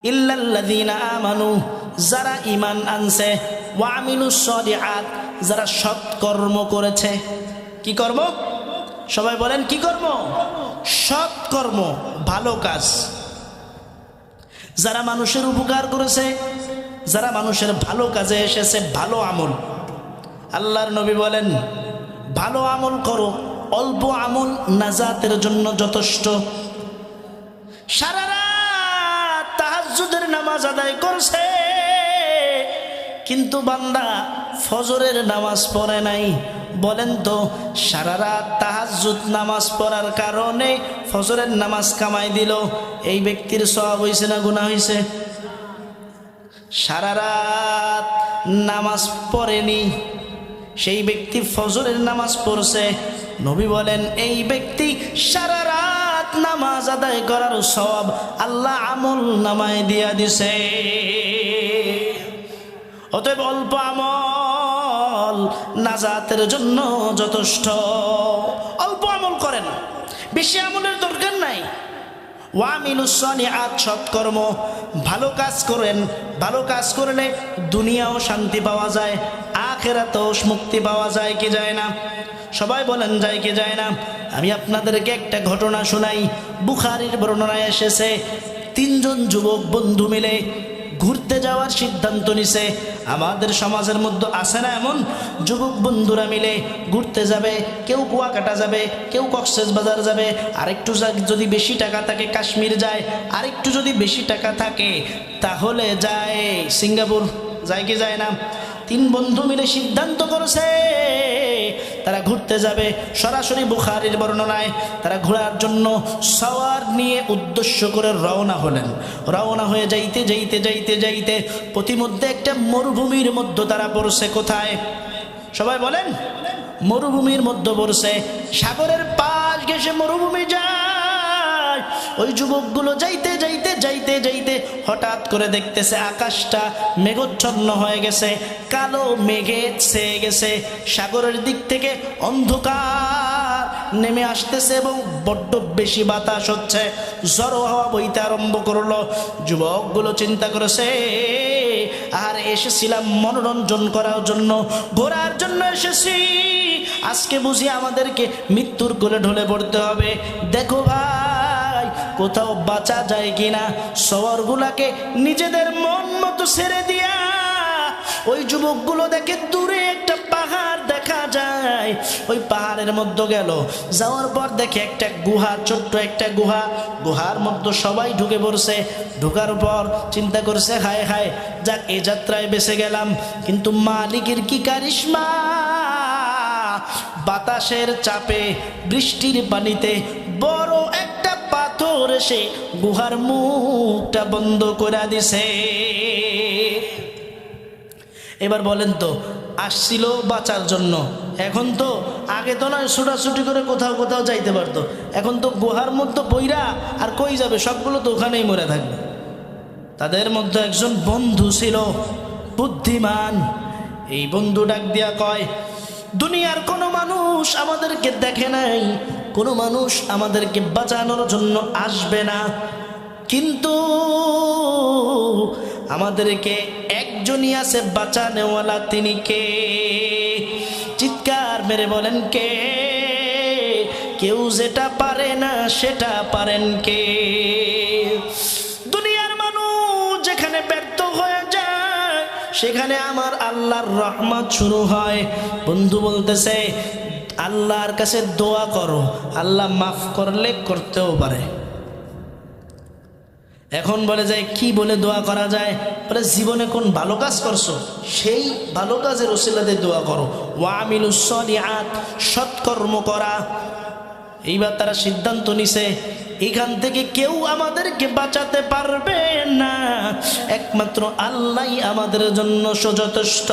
ইল্লাল্লাযীনা আমানু, যারা ঈমান আনছে, ওয়া আমিলুস সলিহাত, যারা সৎ কর্ম করেছে। কি কর্ম? সবাই বলেন কি কর্ম? সৎ কর্ম, ভালো কাজ। যারা মানুষের উপকার করেছে, যারা মানুষের ভালো কাজে এসেছে, ভালো আমল। আল্লাহর নবী বলেন ভালো আমল করো, অল্প আমল নাজাতের জন্য যথেষ্ট। সারা রাত তাহাজ্জুদের নামাজ আদায় করছে, কিন্তু বান্দা ফজরের নামাজ পড়ে নাই। বলেন তো, সারা রাত তাহাজ্জুদ নামাজ পড়ার কারণে ফজরের নামাজ কামাই দিল, এই ব্যক্তির সওয়াব হইছে না গুনাহ হইছে? সারা রাত নামাজ পড়েনি, সেই ব্যক্তি ফজরের নামাজ পড়ছে, নবী বলেন এই ব্যক্তি সারা রাত নামাজ আদায় করার সওয়াব আল্লাহ আমল নামায় দিয়া দিছে। অতএব অল্প আমল নাজাতের জন্য যথেষ্ট। অল্প আমল করেন, বেশি আমলের দরকার নাই। ওয়ামিলুস সলিহাত, সৎকর্ম, ভালো কাজ করেন। ভালো কাজ করলে দুনিয়াও শান্তি পাওয়া যায়, আখিরাতেও মুক্তি পাওয়া যায় কি যায় না? সবাই বলেন যায় কি যায় না? আমি আপনাদেরকে একটা ঘটনা শোনাই। বুখারীর বর্ণনায় এসেছে, তিনজন যুবক বন্ধু মিলে ঘুরতে যাওয়ার সিদ্ধান্ত নিছে। আমাদের সমাজের মধ্যে আছে না এমন যুবক বন্ধুরা মিলে ঘুরতে যাবে, কেউ কুয়াকাটা যাবে, কেউ কক্সবাজার যাবে, আরেকটু যদি বেশি টাকা থাকে কাশ্মীর যায়, আরেকটু যদি বেশি টাকা থাকে তাহলে যায় সিঙ্গাপুর। যায় কি যায় না? তিন বন্ধু মিলে সিদ্ধান্ত করেছে তারা ঘুরতে যাবে। সরাসরি বুখারীর বর্ণনায় তারা ঘোরার জন্য সওয়ার নিয়ে উদ্দেশ্য করে রওনা হলেন। রওনা হয়ে যাইতে যাইতে যাইতে যাইতে প্রতিমধ্যে একটা মরুভূমির মধ্যে তারা পড়ছে। কোথায়? সবাই বলেন। মরুভূমির মধ্যে পড়ছে। সাগরের পাশ ঘেঁষে মরুভূমি যায়। ওই যুবকগুলো যাইতে যাইতে যাইতে যাইতে হঠাৎ করে দেখতেছে আকাশটা মেঘাচ্ছন্ন হয়ে গেছে, কালো মেঘে ছেয়ে গেছে। সাগরের দিক থেকে অন্ধকার নেমে আসতেছে এবং বড্ড বেশি বাতাস হচ্ছে, ঝড়ো হাওয়া বইতে আরম্ভ করলো। যুবকগুলো চিন্তা করেছে, আর এসেছিলাম মনোরঞ্জন করার জন্য, ঘোরার জন্য এসেছি, আজকে বুঝি আমাদেরকে মৃত্যুর কোলে ঢলে পড়তে হবে। দেখো ভাই, কোথাও বাঁচা যায় কিনা। সওয়ারগুলাকে নিজেদের মন মতো ছেড়ে দিয়া ওই যুবকগুলো দেখে দূরে একটা পাহাড় দেখা যায়। ওই পাহাড়ের মধ্যে গেল, যাওয়ার পর দেখে একটা গুহা, ছোট্ট একটা গুহা। গুহার মধ্যে সবাই ঢুকে পড়ছে। ঢোকার পর চিন্তা করছে, হায় হায়, যাক এই যাত্রায় বেঁচে গেলাম, কিন্তু মালিকের কি কারিশমা! বাতাসের চাপে, বৃষ্টির পানিতে বড় একটা পাথর এসে গুহার মুখটা বন্ধ করে দিছে। এবার বলেন তো, আসছিল বাঁচার জন্য, এখন তো আগে তো নয় ছুটাছুটি করে কোথাও কোথাও যাইতে পারতো, এখন তো গুহার মধ্যে বইরা আর কই যাবে, সবগুলো তো ওখানেই মরে থাকবে। তাদের মধ্যে একজন বন্ধু ছিল বুদ্ধিমান। এই বন্ধু ডাক দিয়া কয়, দুনিয়ার কোনো মানুষ আমাদেরকে দেখে নাই, কোনো মানুষ আমাদেরকে বাঁচানোর জন্য আসবে না, কিন্তু আমাদেরকে একজনই আছে বাঁচানেওয়ালা। তিনি কে? চিৎকার মেরে বলেন কে? কেউ যেটা পারে না সেটা পারেন কে? দুনিয়ার মানুষ যেখানে ব্যর্থ হয়ে যায় সেখানে আমার আল্লাহর রহমত শুরু হয়। বন্ধু বলতেছে, আল্লাহর কাছে দোয়া করো, আল্লাহ মাফ করলে করতেও পারে। এখন বলে যায়, কি বলে দোয়া করা যায়? বলে, জীবনে কোন ভালো কাজ করছো সেই ভালো কাজের ওসিলাতে দোয়া করো। ওয়ামিলুস সলিহাত, সৎকর্ম করা। এইবার তারা সিদ্ধান্ত নিছে, এখান থেকে কেউ আমাদেরকে বাঁচাতে পারবে না, একমাত্র আল্লাহই আমাদের জন্য যথেষ্ট।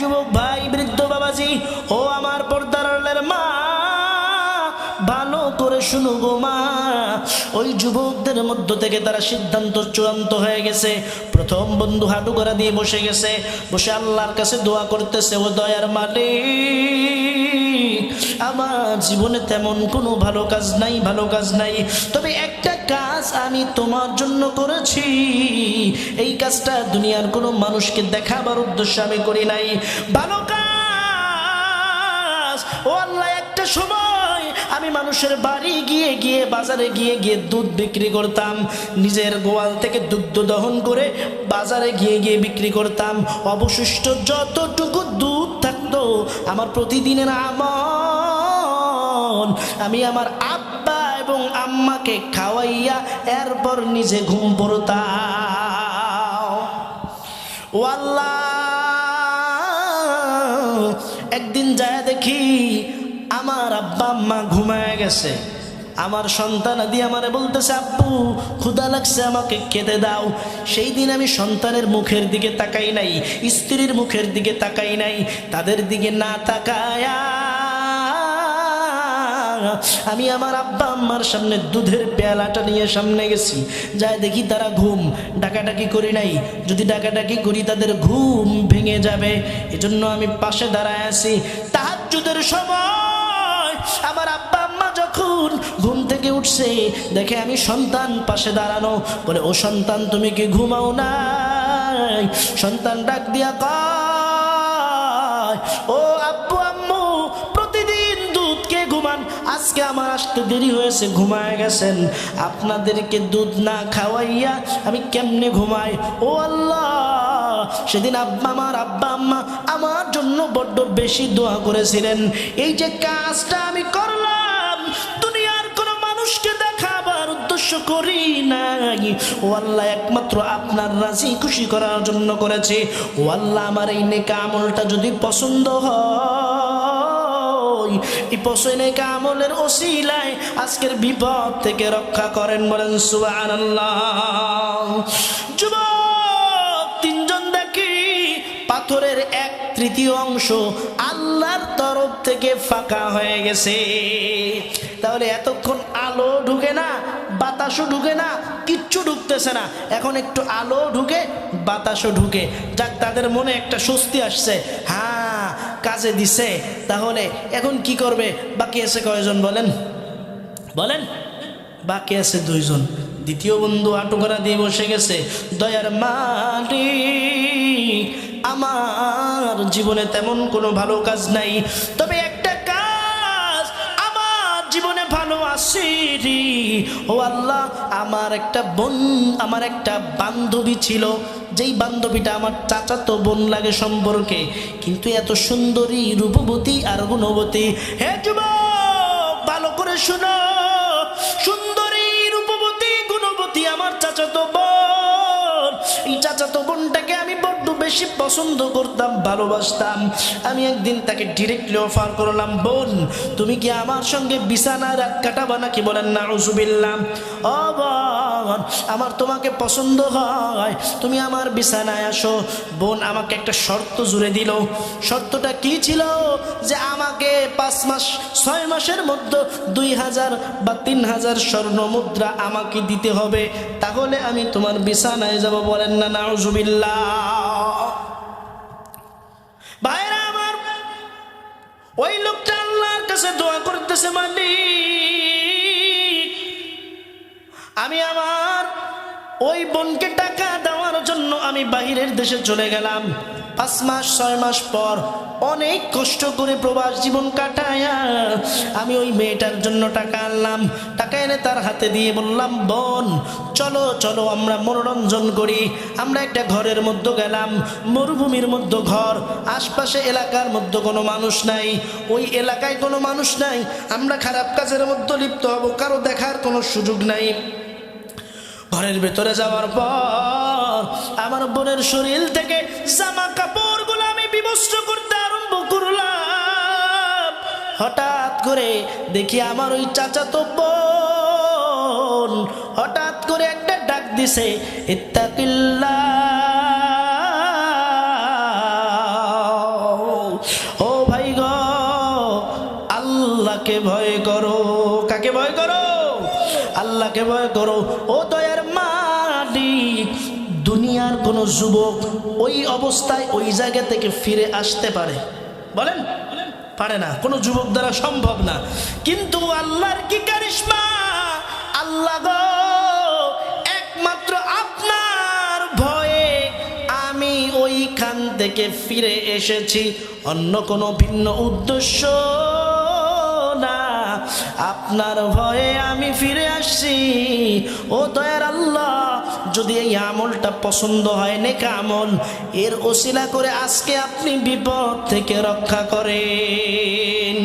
যুবক ভাই, বৃদ্ধ বাবাজি, ও আমার পর্দার আড়ালের মা, ভালো করে শুনো গো মা, ওই যুবকদের মধ্য থেকে তারা সিদ্ধান্ত চূড়ান্ত হয়ে গেছে। প্রথম বন্ধু হাঁটু করা দিয়ে বসে গেছে, বসে আল্লাহর কাছে দোয়া করতেছে, ও দয়ার মালিক, আমার জীবনে তেমন কোনো ভালো কাজ নাই, তবে একটা কাজ আমি তোমার জন্য করেছি। এই কাজটা দুনিয়ার কোনো মানুষকে দেখাবার উদ্দেশ্যে আমি করি নাই, ভালো কাজ। ও আল্লাহ, একটা সময় আমি মানুষের বাড়ি গিয়ে বাজারে গিয়ে দুধ বিক্রি করতাম, নিজের গোয়াল থেকে দুগ্ধ দহন করে বাজারে গিয়ে বিক্রি করতাম। অবশিষ্ট যতটুকু দুধ থাকতো আমার প্রতিদিনের আমল, আমি আমার আব্বা এবং আম্মাকে খাওয়াইয়া এরপর নিজে ঘুম পড়তাম। ও আল্লাহ, একদিন যায় দেখি আমার আব্বা আম্মা ঘুমায় গেছে। আমার সন্তান আদি আমারে বলতেছে, আব্বু ক্ষুধা লাগছে, আমাকে খেতে দাও। সেই দিন আমি সন্তানের মুখের দিকে তাকাই নাই, স্ত্রীর মুখের দিকে তাকাই নাই, তাদের দিকে না তাকায়া আমি আমার আব্বা আম্মার সামনে দুধের পেয়ালাটা নিয়ে সামনে গেছি। যায় দেখি তারা ঘুম, ডাকাডাকি করি নাই, যদি ডাকাডাকি করি তাদের ঘুম ভেঙে যাবে, এজন্য আমি পাশে দাঁড়ায় আছি। তাহাজ্জুদের সময় আমার আব্বা আম্মা যখন ঘুম থেকে উঠছে, দেখে আমি সন্তান পাশে দাঁড়ানো, বলে, ও সন্তান, তুমি কি ঘুমাও নাই? সন্তান ডাক দিয়া কয়, ও আব্বু আম্মু, প্রতিদিন দুধ কে ঘুমান, আজকে আমার আসতে দেরি হয়েছে, ঘুমায় গেছেন। আপনাদেরকে দুধ না খাওয়াইয়া আমি কেমনে ঘুমাই? ও আল্লাহ, সেদিন আব্বা আম্মা আমার জন্য বড্ড বেশি দোয়া করেছিলেন। এই যে কাজটা আমি করলাম, দুনিয়ার কোনো মানুষকে দেখাবার উদ্দেশ্য করি নাই, ও আল্লাহ, একমাত্র আপনার রাজি খুশি করার জন্য করেছি। ও আল্লাহ, আমার এই নেকা আমলটা যদি পছন্দ হয়, এই পছন্দ আমলের ওসিলায় আজকের বিপদ থেকে রক্ষা করেন, বলেন সুবহানাল্লাহ। যুবক তিনজন দেখি পাথরের 1/3 অংশ আল্লাহর তরফ থেকে ফাঁকা হয়ে গেছে। তাহলে এতক্ষণ আলো ঢুকে না, বাতাসও ঢুকে না, কিচ্ছু ঢুকতেছে না, এখন একটু আলো ঢুকে, বাতাসও ঢুকে, যাক তাদের মনে একটা স্বস্তি আসছে, হ্যাঁ কাজে দিছে। তাহলে এখন কি করবে? বাকি আছে কয়জন বলেন? বাকি আছে 2 জন। দ্বিতীয় বন্ধু হাঁটু করা দিয়ে বসে গেছে, দয়ার মালিক, আমার জীবনে তেমন কোনো ভালো কাজ নাই, তবে একটা কাজ আমার জীবনে ভালো আছে। ও আল্লাহ, আমার একটা বান্ধবী ছিল, যেই বান্ধবীটা আমার চাচাতো বোন লাগে সম্পর্কে, কিন্তু এত সুন্দরী, রূপবতী আর গুণবতী। হে যুবক, ভালো করে শুনো, সুন্দরী, রূপবতী, গুণবতী আমার চাচাতো বোন। এই চাচাতো বোনটাকে আমি বড্ড বেশি পছন্দ করতাম, ভালোবাসতাম। আমি একদিন তাকে ডিরেক্টলি অফার করলাম, বোন তুমি কি আমার সঙ্গে বিছানায় রাত কাটাবা নাকি? বলেন নাউজুবিল্লাহ। ও বোন, আমার তোমাকে পছন্দ হয়, তুমি আমার বিছানায় আসো। বোন আমাকে একটা শর্ত জুড়ে দিল। শর্তটা কি ছিল? যে আমাকে 5 মাস 6 মাসের মধ্যে 2000 বা 3000 স্বর্ণ মুদ্রা আমাকে দিতে হবে, তাহলে আমি তোমার বিছানায় যাব। বলেন না নাউজুবিল্লাহ। ভাইরা আমার, ওই লোকটা আল্লাহর কাছে দোয়া করতেছে, মালিক, আমি আমার ওই বোনকে টাকা দেওয়ার জন্য আমি বাহিরের দেশে চলে গেলাম। 5 মাস 6 মাস পর অনেক কষ্ট করে প্রবাস জীবন কাটায়া আমি ওই মেয়েটার জন্য টাকা আনলাম। টাকা এনে তার হাতে দিয়ে বললাম, বোন চলো চলো আমরা মনোরঞ্জন করি। আমরা একটা ঘরের মধ্যে গেলাম, মরুভূমির মধ্যে ঘর, আশপাশে এলাকার মধ্যে কোনো মানুষ নাই, ওই এলাকায় কোনো মানুষ নাই। আমরা খারাপ কাজের মধ্যে লিপ্ত হব, কারো দেখার কোনো সুযোগ নাই। ঘরের ভেতরে যাওয়ার পর আমার বোনের শরীর থেকে জামা কাপড়গুলো আমি বিবস্ত্র করতে আরম্ভ করলাম। হঠাৎ করে দেখি আমার ওই চাচাতো বোন হঠাৎ করে একটা ডাক দিছে, ইত্তাকিল্লাহ। ও ভাই গো, আল্লাহকে ভয় করো। কাকে ভয় করো? আল্লাহকে আল্লাহকে ভয় করো। ও দয়ার মালিক, দুনিয়ার কোন যুবক ওই অবস্থায় ওই জায়গা থেকে ফিরে আসতে পারে? বলেন, পারে না, কোনো যুবক দ্বারা সম্ভব না। কিন্তু আল্লাহর কি কারিশমা! আল্লাহ গো, একমাত্র আপনার ভয়ে আমি ওইখান থেকে ফিরে এসেছি, অন্য কোনো ভিন্ন উদ্দেশ্য না। আপনার ভয়ে আমি ফিরে আসছি। ও দয়ার আল্লাহ, যদি এই আমলটা পছন্দ হয় নেক আমল, এর ওসিলা করে আজকে আপনি বিপদ থেকে রক্ষা করেন।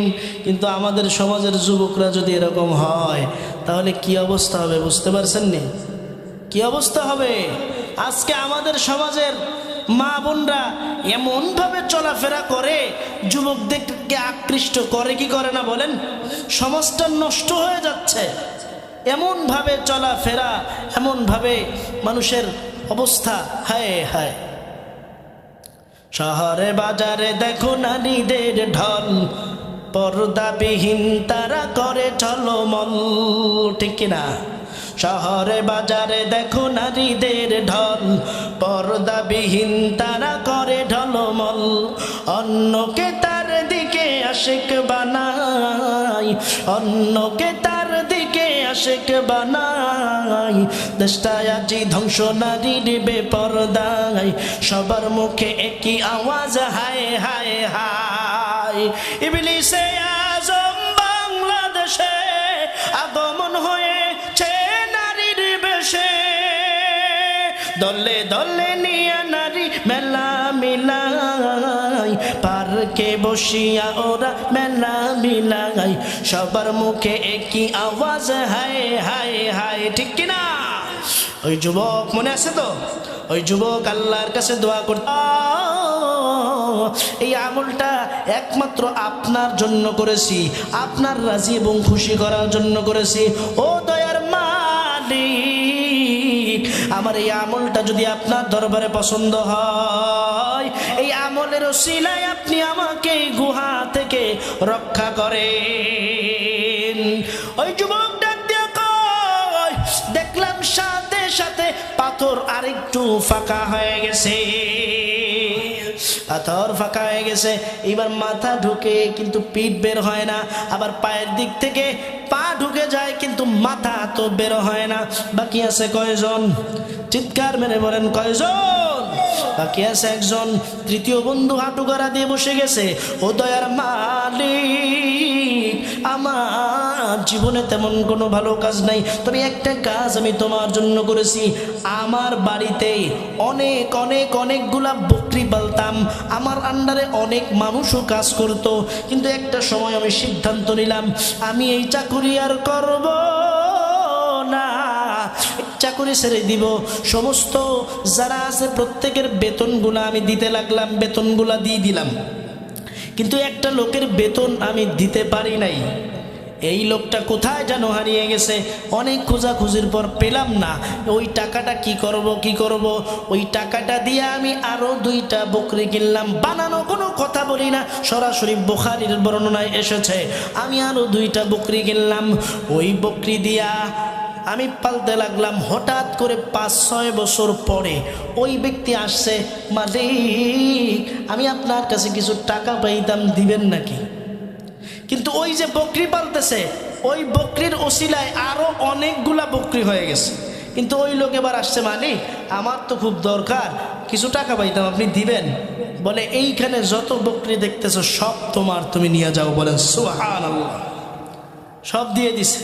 কিন্তু আমাদের সমাজের যুবকরা যদি এরকম হয়, তাহলে কি অবস্থা হবে বুঝতে পারছেন নি? কি অবস্থা হবে? আজকে আমাদের সমাজের মা বোনরা এমন ভাবে চলাফেরা করে, যুবকদেরকে আকৃষ্ট করে কি করে না বলেন? সমাজটা নষ্ট হয়ে যাচ্ছে। এমন ভাবে চলাফেরা, এমন ভাবে মানুষের অবস্থা, হায় হায়। শহরে বাজারে দেখো নারীদের ঢল, পর্দাবিহীন তারা করে ঝলমল, ঠিক কিনা? শহরে বাজারে দেখো নারীদের ঢল, পর্দাবিহীন তারা করে ঢলমল। অন্যকে তার দিকে আশিক বানাই, অন্যকে তার দিকে আশিক বানাই। দেশটায় আজি ধ্বংস নারীর বেপরদায়, সবার মুখে একই আওয়াজ হায় হায় হায়। ইবলিসে আজম বাংলাদেশে আগমন হয়েছে নারীর বেশে, দলে দলে নিয়া নারী মেলা মিলাই, পার্কে বসিয়া ওরা মেলা মিলাই। সবার মুখে একই আওয়াজ হায় হায় হায়, ঠিক কিনা? ওই যুবক মনে আছে তো? ওই যুবক আল্লাহর কাছে দোয়া করত, এই আমলটা একমাত্র আপনার জন্য করেছি, আপনার রাজি এবং খুশি করার জন্য করেছি। ও দয়ার মালিক, আমার এই আমলটা যদি আপনার দরবারে পছন্দ হয়, এই আমলের ওসিলায় আপনি আমাকে গুহা থেকে রক্ষা করেন। ওই যুবক ডাক দিয়া কয়, দেখলাম সাথে সাথে পাথর আরেকটু ফাঁকা হয়ে গেছে, পাথর ফাঁকা হয়ে গেছে। এবার মাথা ঢুকে কিন্তু পিঠ বের হয় না, আবার পায়ের দিক থেকে পা ঢুকে যায় কিন্তু মাথা তো বের হয় না। বাকি আছে কয়জন? চিৎকার মেরে বলেন কয়জন? বাকি আছে একজন। তৃতীয় বন্ধু হাঁটু গড়া দিয়ে বসে গেছে। ও দয়ার মালিক, আমার জীবনে তেমন কোনো ভালো কাজ নাই, তবে একটা কাজ আমি তোমার জন্য করেছি। আমার বাড়িতে অনেক অনেক অনেকগুলা বকরি পালতাম, আমার আন্ডারে অনেক মানুষও কাজ করত, কিন্তু একটা সময় আমি সিদ্ধান্ত নিলাম আমি এই চাকুরি আর করব না, চাকুরি ছেড়ে দিব। সমস্ত যারা আছে প্রত্যেকের বেতনগুলা আমি দিতে লাগলাম, বেতনগুলা দিয়ে দিলাম, কিন্তু একটা লোকের বেতন আমি দিতে পারি নাই। এই লোকটা কোথায় যেন হারিয়ে গেছে, অনেক খোঁজাখুঁজির পর পেলাম না। ওই টাকাটা কি করব, ওই টাকাটা দিয়ে আমি আরো 2টা বকরি কিনলাম। বানানো কোনো কথা বলি না, সরাসরি বুখারীর বর্ণনায় এসেছে। আমি আরো 2টা বকরি কিনলাম, ওই বকরি দিয়া আমি পালতে লাগলাম। হঠাৎ করে 5-6 বছর পরে ওই ব্যক্তি আসছে, মালিক আমি আপনার কাছে কিছু টাকা পাইতাম, দিবেন নাকি? কিন্তু ওই যে বকরি পালতেছে, ওই বকরির ওসিলায় আরো অনেকগুলা বকরি হয়ে গেছে। কিন্তু ওই লোক এবার আসছে, মালিক আমার তো খুব দরকার, কিছু টাকা পাইতাম, আপনি দিবেন? বলে এইখানে যত বকরি দেখতেছো সব তোমার, তুমি নিয়ে যাও। বলেন সুবহানাল্লাহ। সব দিয়ে দিছে।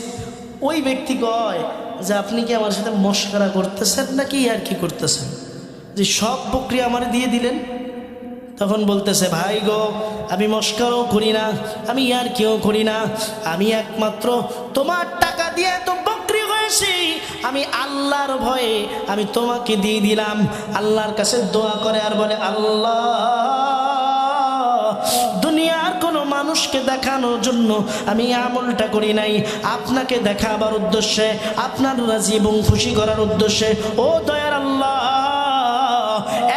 ওই ব্যক্তি কয় যে আপনি কি আমার সাথে মশকরা করতেছেন নাকি আর কি করতেছেন, যে সব বকরি আমার দিয়ে দিলেন? তখন বলতেছে, ভাই গো আমি মস্কারও করি না, আমি আর কেউ করি না, আমি একমাত্র তোমার টাকা দিয়ে তো বকরি হয়েছি, আমি আল্লাহর ভয়ে আমি তোমাকে দিয়ে দিলাম। আল্লাহর কাছে দোয়া করে আর বলে, আল্লাহ দুনিয়ার কোনো মানুষকে দেখানোর জন্য আমি আমলটা করি নাই, আপনাকে দেখাবার উদ্দেশ্যে, আপনার রাজি এবং খুশি করার উদ্দেশ্যে। ও দয়ার আল্লাহ,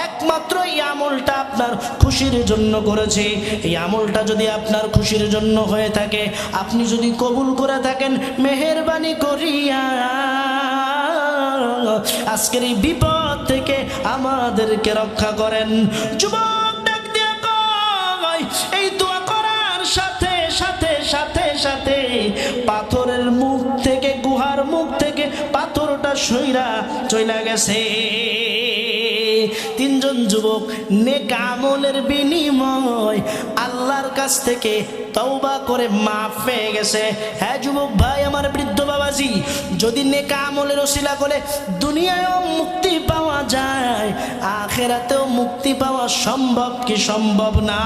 একমাত্র এই আমলটা আপনার খুশির জন্য করেছি। এই আমলটা যদি আপনার খুশির জন্য হয়ে থাকে, আপনি যদি কবুল করে থাকেন, মেহেরবানি করিয়া আজকের এই বিপদ থেকে আমাদেরকে রক্ষা করেন। যুবক ডাক দিয়া কয়, এই দোয়া করার সাথে সাথে সাথে সাথে পাথরের মুখ থেকে, গুহার মুখ থেকে পাথরটা সইরা চইলা গেছে। তিনজন যুবক নেক আমলের বিনিময় আল্লাহর কাছ থেকে তওবা করে মাফ পেয়ে গেছে। হ্যাঁ যুবক ভাই, আমার বৃদ্ধ বাবাজি, যদি নেক আমলের ওসিলা করে দুনিয়ায়ও মুক্তি পাওয়া যায়, আখিরাতেও মুক্তি পাওয়া সম্ভব কি সম্ভব না?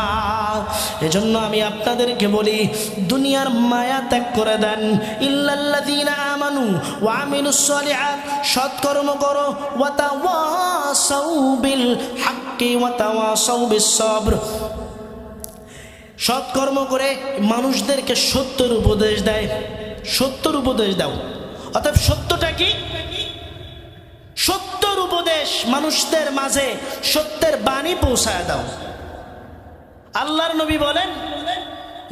এজন্য আমি আপনাদেরকে বলি, দুনিয়ার মায়া ত্যাগ করে দেন। ইল্লাল্লাযীনা আমানু ওয়া আমিলুস সালিহাত, সৎকর্ম করো, ওয়া তাওয়াসাউ বিল হাক্কি ওয়া তাওয়াসাউ বিস সবর, সৎকর্ম করে মানুষদেরকে সত্যের উপদেশ দেয়। সত্যের উপদেশ দাও। অর্থাৎ সত্যটা কি? সত্যের উপদেশ মানুষদের মাঝে, সত্যের বাণী পৌঁছায় দাও। আল্লাহর নবী বলেন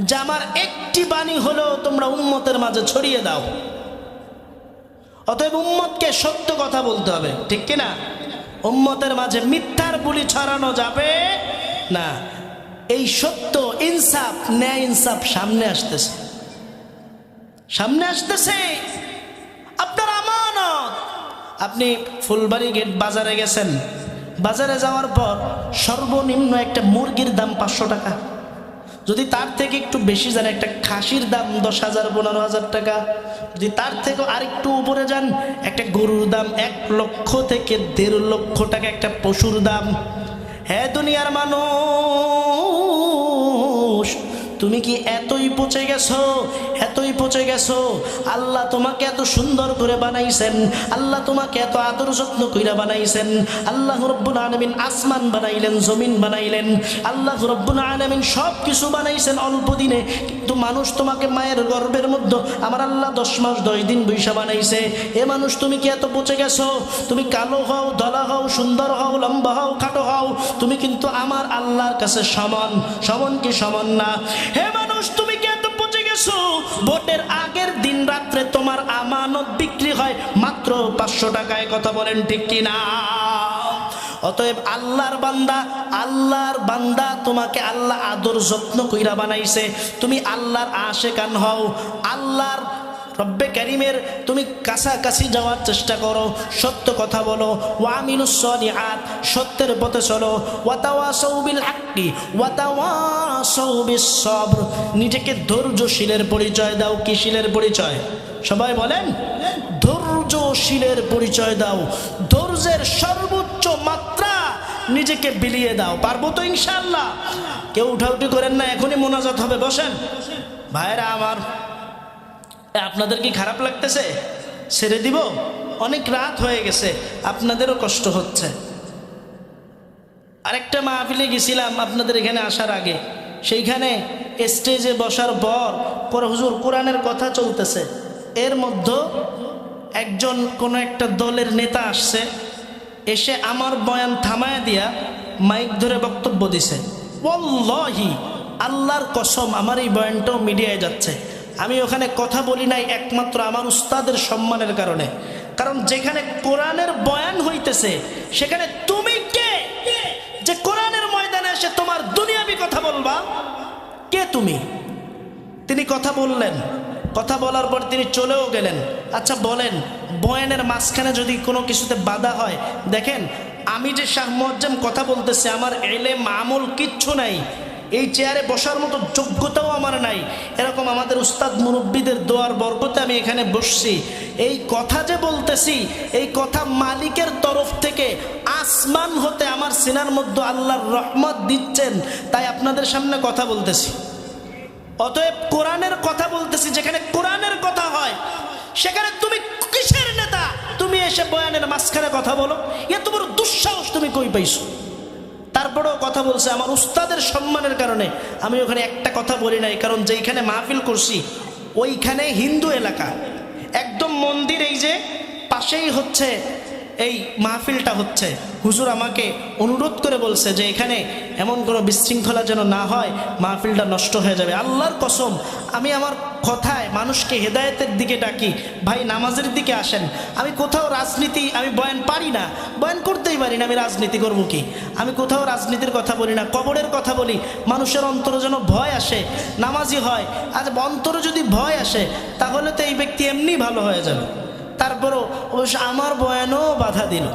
যে আমার একটি বাণী হলো তোমরা উম্মতের মাঝে ছড়িয়ে দাও। অতএব উম্মতকে সত্য কথা বলতে হবে, ঠিক কিনা? উম্মতের মাঝে মিথ্যার বুলি ছড়ানো যাবে না। এই সত্য, ইনসাফ, ন্যায় ইনসাফ সামনে আসতেছে, সামনে আসতেছে। আপনার আমানত। আপনি ফুলবাড়ি গেট বাজারে গেছেন, বাজারে যাওয়ার পর সর্বনিম্ন একটা মুরগির দাম 500 টাকা, যদি তার থেকে একটু বেশি যান একটা খাসির দাম 10,000 15,000 টাকা, যদি তার থেকে আরেকটু উপরে যান একটা গরুর দাম 1 লক্ষ থেকে 1.5 লক্ষ টাকা একটা পশুর দাম। হ্যাঁ দুনিয়ার মানুষ, তুমি কি এতই পচে গেছো, এতই পচে গেছো? আল্লাহ তোমাকে এত সুন্দর করে বানাইছেন, আল্লাহ তোমাকে এত আদর যত্ন কইরা বানাইছেন। আল্লাহ রাব্বুল আলামিন আসমান বানাইলেন, জমিন বানাইলেন, আল্লাহ রাব্বুল আলামিন সব কিছু বানাইছেন অল্প দিনে। কিন্তু মানুষ তোমাকে মায়ের গর্ভের মধ্যে আমার আল্লাহ 10 মাস 10 দিন বৈশা বানাইছে। এ মানুষ, তুমি কি এত পচে গেছো? তুমি কালো হও, ধলা হও, সুন্দর হও, লম্বা হও, খাটো হও, তুমি কিন্তু আমার আল্লাহর কাছে সমান। সমান কি সমান না? হে মানুষ, তুমি কি এত পচে গেছো? ভোটের আগের দিন রাত্রে তোমার আমানত বিক্রি হয় মাত্র 500 টাকায়। কথা বলেন ঠিক কিনা? অতএব আল্লাহর বান্দা, আল্লাহর বান্দা, তোমাকে আল্লাহ আদর যত্ন কইরা বানাইছে। তুমি আল্লাহর আশেকান হও, আল্লাহর রব্বে কারিমের তুমি কাছাকাছি যাওয়ার চেষ্টা করো, সত্য কথা বলো। ওয়া আমিলুস সালিহাত, সত্যের পথে চলো। ওয়া তাওয়াসাউ বিল হাক্কি ওয়া তাওয়াসাউ বিস সবর, নিজেকে ধৈর্যশীলের পরিচয় দাও। কি শীলের পরিচয়? সবাই বলেন, ধৈর্যশীলের পরিচয় দাও। ধৈর্যের সর্বোচ্চ মাত্রা নিজেকে বিলিয়ে দাও। পারবো তো ইনশাআল্লাহ? কেউ উঠাউঠি করেন না, এখনই মোনাজাত হবে, বসেন। ভাইরা আমার, আপনাদের কি খারাপ লাগতেছে? ছেড়ে দিব? অনেক রাত হয়ে গেছে, আপনাদেরও কষ্ট হচ্ছে। আরেকটা মাহফিলে গেছিলাম আপনাদের এখানে আসার আগে, সেইখানে স্টেজে বসার পর হুজুর কোরআনের কথা চলতেছে, এর মধ্যে একজন কোনো একটা দলের নেতা আসছে, এসে আমার বয়ান থামায়া দিয়া মাইক ধরে বক্তব্য দিছে। ওয়াল্লাহি, আল্লাহর কসম, আমার এই বয়ানটাও মিডিয়ায় যাচ্ছে। আমি ওখানে কথা বলি নাই একমাত্র আমার উস্তাদের সম্মানের কারণে। কারণ যেখানে কোরআনের বয়ান হইতেছে সেখানে তুমি কে যে কোরআনের ময়দানে এসে তোমার দুনিয়াবি কথা বলবা? কে তুমি? তিনি কথা বললেন, কথা বলার পর তিনি চলেও গেলেন। আচ্ছা বলেন, বয়ানের মাঝখানে যদি কোনো কিছুতে বাধা হয়, দেখেন আমি যে শাহ মুয়াজ্জম কথা বলতেছি, আমার ইলম আমল কিচ্ছু নাই, এই চেয়ারে বসার মতো যোগ্যতাও আমার নাই। এরকম আমাদের উস্তাদ মুরব্বীদের দোয়ার বরকতে আমি এখানে বসছি। এই কথা যে বলতেছি, এই কথা মালিকের তরফ থেকে আসমান হতে আমার সিনার মধ্যে আল্লাহর রহমত দিচ্ছেন, তাই আপনাদের সামনে কথা বলতেছি। অতএব কোরআনের কথা বলতেছি, যেখানে কোরআনের কথা হয় সেখানে তুমি কিসের নেতা? তুমি এসে বয়ানের মাঝখানে কথা বলো? এত বড় দুঃসাহস তুমি কই পাইছো? তারপরেও কথা বলছে। আমার উস্তাদের সম্মানের কারণে আমি ওখানে একটা কথা বলি নাই, কারণ যেইখানে মাহফিল করছি ওইখানে হিন্দু এলাকা, একদম মন্দির, এই যে পাশেই হচ্ছে এই মাহফিলটা হচ্ছে, হুজুর আমাকে অনুরোধ করে বলছে যে এখানে এমন কোনো বিশৃঙ্খলা যেন না হয়, মাহফিলটা নষ্ট হয়ে যাবে। আল্লাহর কসম, আমি আমার কথায় মানুষকে হেদায়েতের দিকে ডাকি, ভাই নামাজের দিকে আসেন। আমি কোথাও রাজনীতি, আমি বয়ান পারি না, বয়ান করতেই পারি না, আমি রাজনীতি করব কি? আমি কোথাও রাজনীতির কথা বলি না, কবরের কথা বলি। মানুষের অন্তরে যেন ভয় আসে, নামাজি হয়। আজ অন্তরে যদি ভয় আসে তাহলে তো এই ব্যক্তি এমনি ভালো হয়ে যাবে। তারপরও অবশ্য আমার বয়ানও বাধা দিল।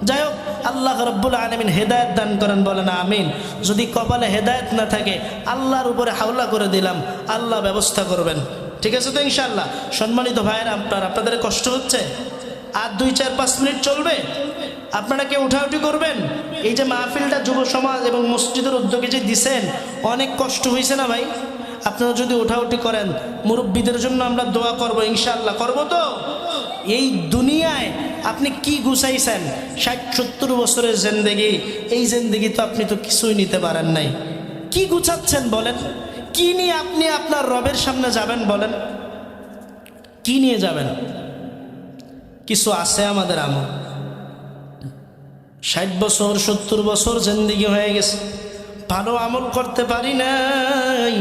যাই হোক, আল্লাহ রাব্বুল আলামিন হেদায়েত দান করেন, বলেন আমিন। যদি কপালে হেদায়েত না থাকে, আল্লাহর উপরে হাওলা করে দিলাম, আল্লাহ ব্যবস্থা করবেন। ঠিক আছে তো ইনশাআল্লাহ। সম্মানিত ভাইয়েরা, আপনাদের কষ্ট হচ্ছে? আর 2-4-5 মিনিট চলবে, আপনারা কেউ উঠাউঠি করবেন? এই যে মাহফিলটা যুব সমাজ এবং মসজিদের উদ্যোগে যে দিছেন, অনেক কষ্ট হয়েছে না ভাই? আপনারা যদি উঠাউঠি করেন, মুরব্বীদের জন্য আমরা দোয়া করব ইনশাআল্লাহ। করব তো? এই দুনিয়ায় আপনি কি গুছাইছেন? 60-70 বছরের জিন্দেগি, এই জিন্দেগি তো আপনি তো কিছুই নিতে পারেন নাই। কি গুছাচ্ছেন বলেন? কি নিয়ে আপনি আপনার রবের সামনে যাবেন বলেন? কি নিয়ে যাবেন? কিছু আছে আমাদের আমল, 60 বছর 70 বছর জিন্দেগি হয়ে গেছে, ভালো আমল করতে পারি নাই,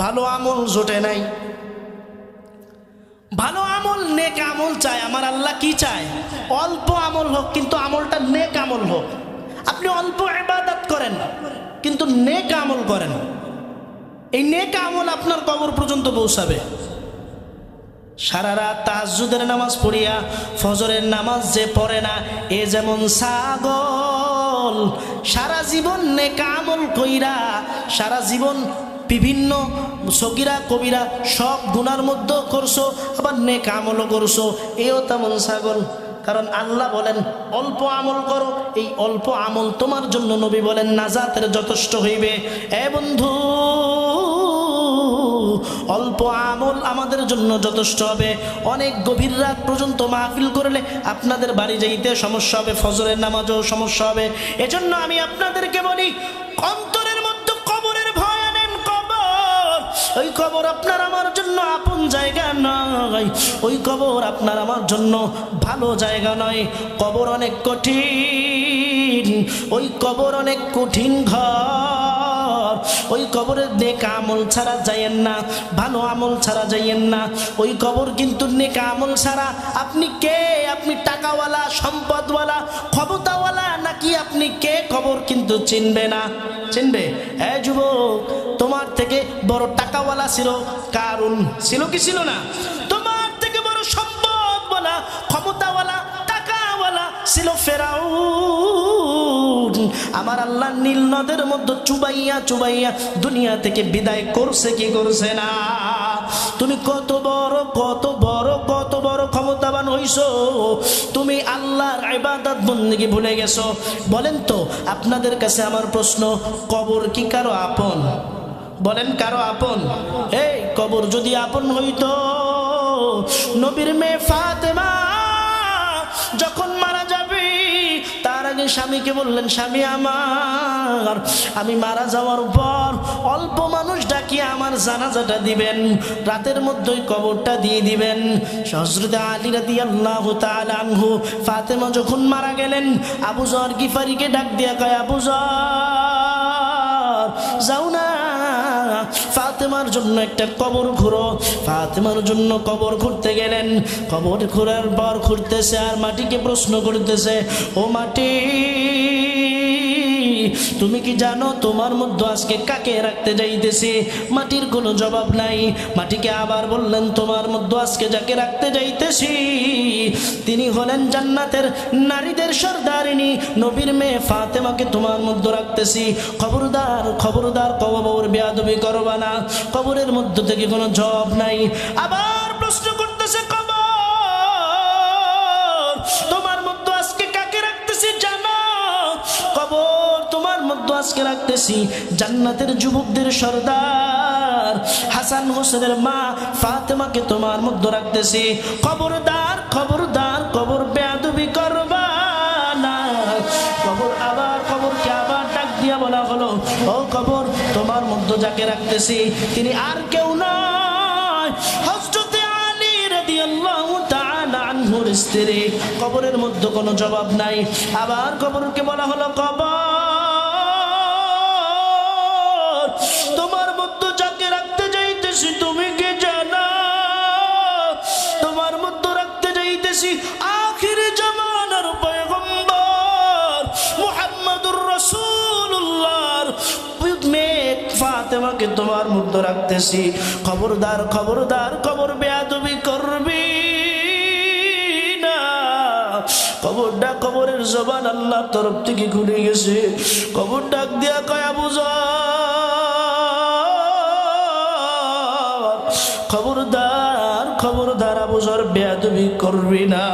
ভালো আমল জোটে নাই। ভালো আমল, নেক আমল চায় আমার আল্লাহ। কি চায়? অল্প আমল হোক, কিন্তু আমলটা নেক আমল হোক। আপনি অল্প ইবাদত করেন কিন্তু নেক আমল করেন, এই নেক আমল আপনার কবর পর্যন্ত পৌঁছাবে। সারা রাত তাহাজ্জুদের নামাজ পড়িয়া ফজরের নামাজ যে পড়ে না, এ যেমন ছাগল। সারা জীবন নেক আমল কইরা, সারা জীবন বিভিন্ন সগীরা কবিরা সব গুনার মধ্যে করছো, আবার নেক আমলও করছো, এও তেমন ছাগল। কারণ আল্লাহ বলেন অল্প আমল করো, এই অল্প আমল তোমার জন্য নবী বলেন নাজাতের যথেষ্ট হইবে। এ বন্ধু, অল্প আমল আমাদের জন্য যথেষ্ট হবে। অনেক গভীর রাত পর্যন্ত মাহফিল করলে আপনাদের বাড়ি যাইতে সমস্যা হবে, ফজরের নামাজও সমস্যা হবে। এজন্য আমি আপনাদেরকে বলি, অন্তরের মধ্যে কবরের ভয় আনেন। কবর, ওই কবর আপনার আমার জন্য আপন জায়গা নয়, ওই কবর আপনার আমার জন্য ভালো জায়গা নয়। কবর অনেক কঠিন, ওই কবর অনেক কঠিন ঘর। ওই কবরের নেক আমল ছাড়া যাইয়েন না, ভালো আমল ছাড়া যাইয়েন না। ওই কবর কিন্তু নেক আমল ছাড়া, আপনি কে? আপনি টাকাওয়ালা, সম্পদওয়ালা, ক্ষমতাওয়ালা নাকি আপনি কে? কবর কিন্তু চিনবে না। চিনবে? এ যুবক, তোমার থেকে বড় টাকাওয়ালা ছিল কারুন, ছিল কি ছিল না? তোমার থেকে বড় সম্পদওয়ালা, ক্ষমতাওয়ালা, টাকাওয়ালা ছিল ফেরাউন। আমার আল্লাহ নীল নদের মধ্যে চুবাইয়া চুবাইয়া দুনিয়া থেকে বিদায় করছে কি করছে না? তুমি কত বড় কত বড় কত বড় ক্ষমতাবান হইছো, তুমি আল্লাহর ইবাদত বন্দেগী ভুলে গেছো। বলেন তো, আপনাদের কাছে আমার প্রশ্ন, কবর কি কারো আপন? বলেন, কারো আপন? এই কবর যদি আপন হইতো, নবীর মেয়ে ফাতেমা যখন মারা যাবে তার আগে স্বামীকে বললেন, স্বামী আমার, আমি মারা যাওয়ার পর অল্প মানুষ ডাকিয়ে আমার জানাজাটা দিবেন, রাতের মধ্যেই কবরটা দিয়ে দিবেন। হযরত আলী রাদিয়াল্লাহু তাআলা আনহু ফাতেমা যখন মারা গেলেন, আবু যর গিফারিকে ডাক দিয়া কয়, আবু যর যাও না, ফাতেমার জন্য একটা কবর ঘুরো। ফাতেমার জন্য কবর ঘুরতে গেলেন। কবর ঘুরার পর ঘুরতেছে আর মাটিকে প্রশ্ন করতেছে, ও মাটি, তুমি কি জানো তোমার মধ্যে আজকে কাকে রাখতে যাইতেছি? মাটির কোনো জবাব নাই। মাটিকে আবার বললেন, তোমার মধ্যে আজকে যাকে রাখতে যাইতেছি তিনি হলেন জান্নাতের নারীদের সর্দারিনী নবীর মেয়ে ফাতেমাকে তোমার মধ্যে রাখতেছি। খবরদার খবরদার, কবর বেয়াদবি করবা না। কবরের মধ্যে থেকে কোনো জবাব নাই। আবার প্রশ্ন করতেছে, কবর তোমার মধ্যে আজকে কাকে রাখতেছি জানো? কবর তোমার মধ্যে আজকে রাখতেছি জান্নাতের যুবকদের সর্দার হাসান হোসেনের মা ফাতেমাকে তোমার মধ্যে রাখতেছি। খবরদার খবরদার, কবর বেয়াদবি করবা না। কবর আবার, কবরকে আবার ডাক দিয়া বলা হলো, ও কবর, তোমার মধ্যে যাকে রাখতেছি তিনি আর কেউ নয়, হযরত আলী রাদিয়াল্লাহু তাআলা আনহু স্ত্রী, কবরের মধ্যে কোনো জবাব নাই। আবার কবরকে বলা হলো, কবর তোমার মধ্যে যাকে রাখতে যাইতেছি তুমি কে জানা? তোমার মধ্যে রাখতে যাইতেছি আখির জামানার পয়গম্বর মুহাম্মদুর রাসূলুল্লাহর মেয়ে ফাতেমাকে তোমার মধ্যে রাখতেছি। খবরদার খবরদার, কবর বেয়াদবি করবি না। কবরটা, কবরের জবান আল্লাহর তরফ থেকে খুলে গেছে। কবর ডাক দিয়া কয়, আবু যর, খবরদার খবরদার আবু যর, বেয়াদবি করবি না।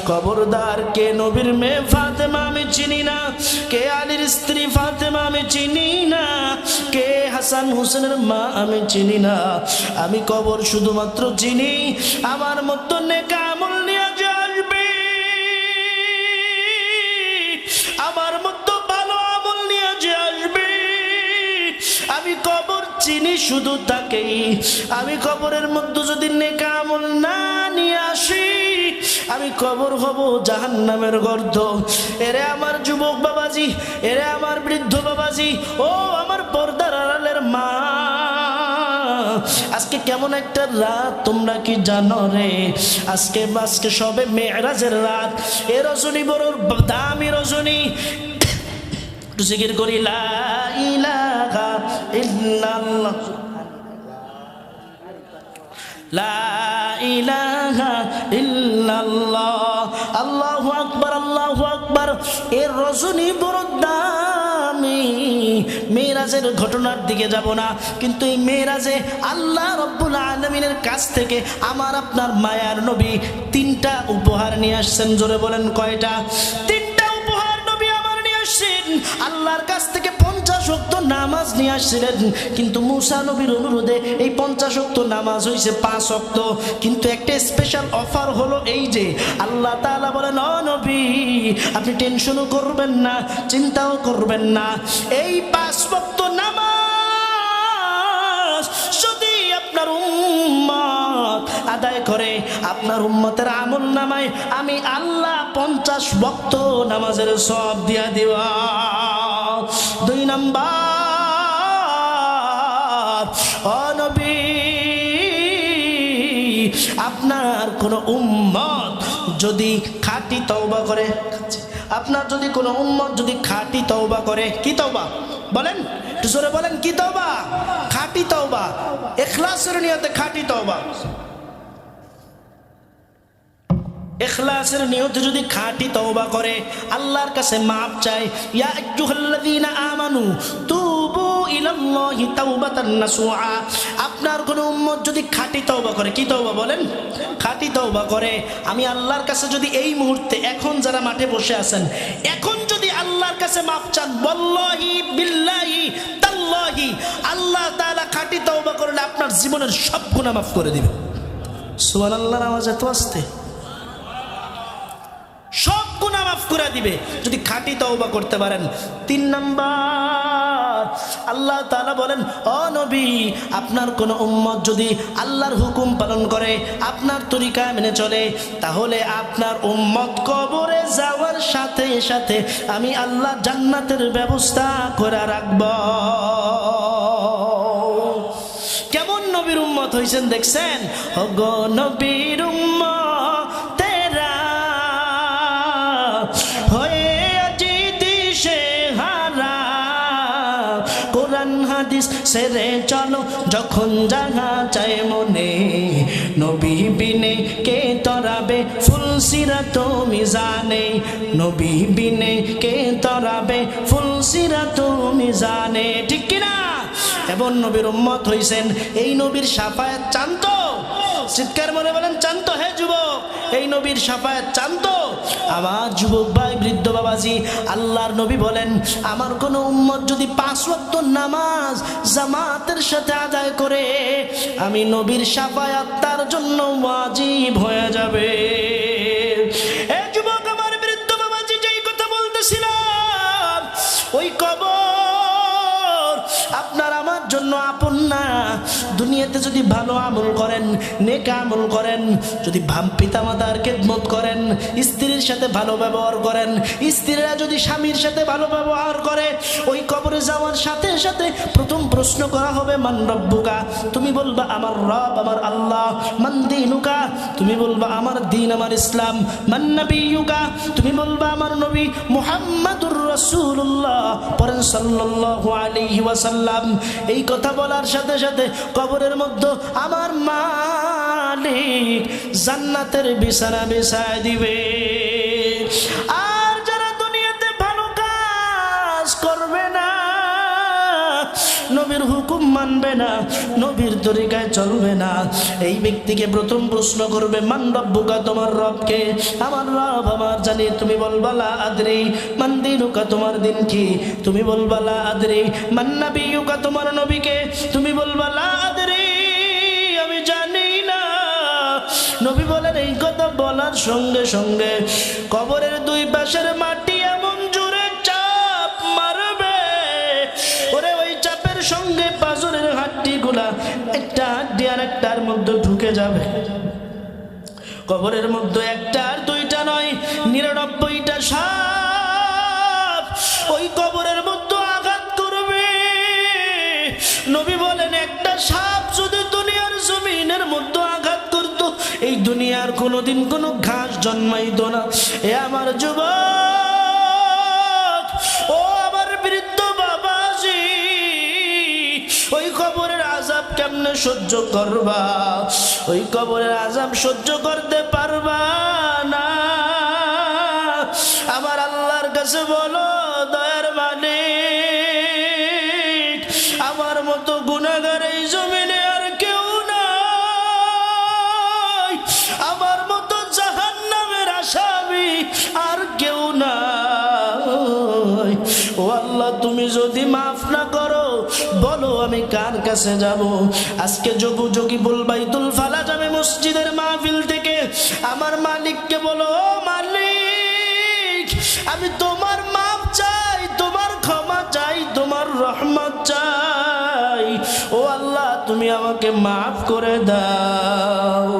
খবরদার, কে নবীর মেয়ে ফাতেমা আমি চিনি না, কে আলীর স্ত্রী ফাতেমা আমি চিনি না, কে হাসান হোসেনের মা আমি চিনি না। আমি কবর শুধুমাত্র চিনি আমার মতো নেক আমল নিয়ে আসবে, আমার মতো ভালো আমল নিয়ে যে আসবে। আমি কবর চিনি শুধু তাকেই। আমি কবরের মধ্যে যদি নেক আমল না নিয়ে আসি, আমি কবর হব জাহান্নামের গর্ত। এরে আমার যুবক বাবাজি, এরে আমার বৃদ্ধ বাবাজি, ও আমার পর্দার আড়ালের মা, আজকে কেমন একটা রাত তোমরা কি জানো রে? আজকে আজকে সবে মেরাজের রাত। এ রজনী বড় দামি রজনী। জিকির করি লা ইলাহা ইল্লাল্লাহ, লা ইলাহা ইল্লাল্লাহ, আল্লাহু আকবার, আল্লাহু আকবার। এর রজনী বড় দামি। মেরাজের ঘটনার দিকে যাব না, কিন্তু এই মেরাজে আল্লাহ রাব্বুল আলামিনের কাছ থেকে আমার আপনার মায়ার নবী তিনটা উপহার নিয়ে আসছেন। জোরে বলেন কয়টা? তিনটা উপহার নবী আমার নিয়ে আসছেন। আল্লাহর কাছ থেকে 50 ওয়াক্ত নামাজ নিয়ে আসছিলেন, কিন্তু মুসা নবীর অনুরোধে এই 50 ওয়াক্ত নামাজ হয়েছে 5 ওয়াক্ত। কিন্তু একটা স্পেশাল অফার হলো এই যে আল্লাহ তাআলা বলেন, ও নবী আপনি টেনশনও করবেন না, চিন্তাও করবেন না। এই 5 ওয়াক্ত নামাজ যদি আপনার উম্মত আদায় করে, আপনার উম্মতের আমল নামায় আমি আল্লাহ 50 ওয়াক্ত নামাজের সওয়াব দিয়া দিবা। 2 নাম্বার, ও নবী আপনার কোন উম্মত যদি খাঁটি তওবা করে, আপনার যদি কোনো উম্মত যদি খাঁটি তওবা করে, কি তওবা বলেন? একটু জোরে বলেন, কি তওবা? খাঁটি তওবা, ইখলাসের নিয়তে খাঁটি তওবা। ইখলাসের নিয়তে যদি খাঁটি তওবা করে, আল্লাহর কাছে মাপ চায়, ইয়া আইয়ুহাল্লাযীনা আমানু তুবু ইলাল্লাহি তাওবাতান নাসুআ। আপনার কোন উম্মত যদি খাঁটি তওবা করে, কি তওবা বলেন? খাঁটি তওবা করে, আমি আল্লাহর কাছে যদি এই মুহূর্তে, এখন যারা মাঠে বসে আছেন, এখন যদি আল্লাহর কাছে মাপ চান, ওয়াল্লাহি বিল্লাহি তাল্লাহি, আল্লাহ তাআলা খাঁটি তওবা করলে আপনার জীবনের সব গুনাহ মাফ করে দিবেন। সুবহানাল্লাহর আওয়াজ এত আসতে, সব গুনাহ মাফ করে দিবে যদি খাঁটি তওবা করতে পারেন। 3 নাম্বার, আল্লাহ তাআলা বলেন, ও নবী আপনার কোন উম্মত যদি আল্লাহর হুকুম পালন করে, আপনার তরিকা মেনে চলে, তাহলে আপনার উম্মত কবরে যাওয়ার সাথে সাথে আমি আল্লাহ জান্নাতের ব্যবস্থা করে রাখব। কেমন নবীর উম্মত হইছেন দেখছেন? ওগো নবীর উম্মত সেরে চলো যখন জাগা চায় মনে, নবী বিনে কে তরাবে ফুলসিরাত মিজানে, নবী বিনে কে তরাবে ফুলসিরাত মিজানে, ঠিক কিনা? এমন নবীর উম্মত হইছেন, এই নবীর শাফায়াত চান তো? চিৎকার মনে বলেন, চান তো? হে যুবক, এই নবীর শাফায়াত চান তো? আমার যুবক ভাই, বৃদ্ধ বাবাজি, আল্লাহর নবী বলেন, আমার কোন উম্মত যদি 5 ওয়াক্ত নামাজ জামাতের সাথে আদায় করে, আমি নবীর শাফায়াত তার জন্য ওয়াজিব হয়ে যাবে। এই যুবক আমার, বৃদ্ধ বাবাজি, যেই কথা বলতেছিলাম, ওই কবর আপনার আমার জন্য আপন না। দুনিয়াতে যদি ভালো আমল করেন, নেক আমল করেন, যদি পিতামাতার খেদমত করেন, স্ত্রীর সাথে ভালো ব্যবহার করেন, স্ত্রীরা যদি স্বামীর সাথে ভালো ব্যবহার করে, ওই কবরে যাওয়ার সাথে সাথে প্রথম প্রশ্ন করা হবে মান রব্বুকা, তুমি বলবা আমার রব আমার আল্লাহ। মান দীনুকা, তুমি বলবা আমার দ্বীন আমার ইসলাম। মান নবিয়ুকা, তুমি বলবা আমার নবী মুহাম্মাদুর রাসূলুল্লাহ, পড়েন সাল্লাল্লাহু আলাইহি ওয়াসাল্লাম। এই কথা বলার সাথে সাথে কবরের মধ্যে আমার মালিক জান্নাতের বিছানা বিছায় দিবে। আর যারা দুনিয়াতে ভালো কাজ করবে না, নবীর হুকুম মানবে না, নবীর তরিকায় চলবে না, এই ব্যক্তিকে প্রথম প্রশ্ন করবে মান রব্বুকা, তোমার রবকে? আমার রব আমার জানি। তুমি বলবা লা আদরি। মান দীনুকা, তোমার দিন কি? তুমি বলবা লা আদরি। মান নবিয়ুকা, তোমার নবীকে? তুমি বলবা লা আদরি, আমি জানি না। নবী বলেন এই কথা বলার সঙ্গে সঙ্গে কবরের দুই পাশের মাটি এমন জোরে চাপ মারবে, ওরে ওই চাপের সঙ্গে পাঁজরের হাড্ডিগুলা একটা হাড্ডি আর একটার মধ্যে ঢুকে যাবে। কবরের মধ্যে একটা আর দুইটা নয়, 99টা সাপ ওই কবরের মধ্যে আঘাত করবে। নবী বলেন একটা সাপ যদি দুনিয়ার জমিনের মধ্যে আঘাত করত, এই দুনিয়ার কোনোদিন কোনো ঘাস জন্মাইতো না। এ আমার যুবক, ও আমার বৃদ্ধ বাবাজি, ওই কবরের আযাব কেমনে সহ্য করবা? ওই কবরের আযাব সহ্য করতে পারবা না। আমার আল্লাহর কাছে বলো, দয়ার মালিক, আমার মতো গুনাহগার এই জমিনে আর কেউ নাই, আমার মতো জাহান্নামের আসামি আর কেউ নাই। ও আল্লাহ, তুমি যদি মাফ না করো, বলো আমি কার কাছে যাব? আজকে যোগু যোগীবুল বাইতুল ফালা জামে মসজিদের মাহফিল থেকে আমার মালিককে বলো, মালিক আমি তোমার মাফ চাই, তোমার ক্ষমা চাই, তোমার রহমত চাই। ও আল্লাহ, তুমি আমাকে মাফ করে দাও।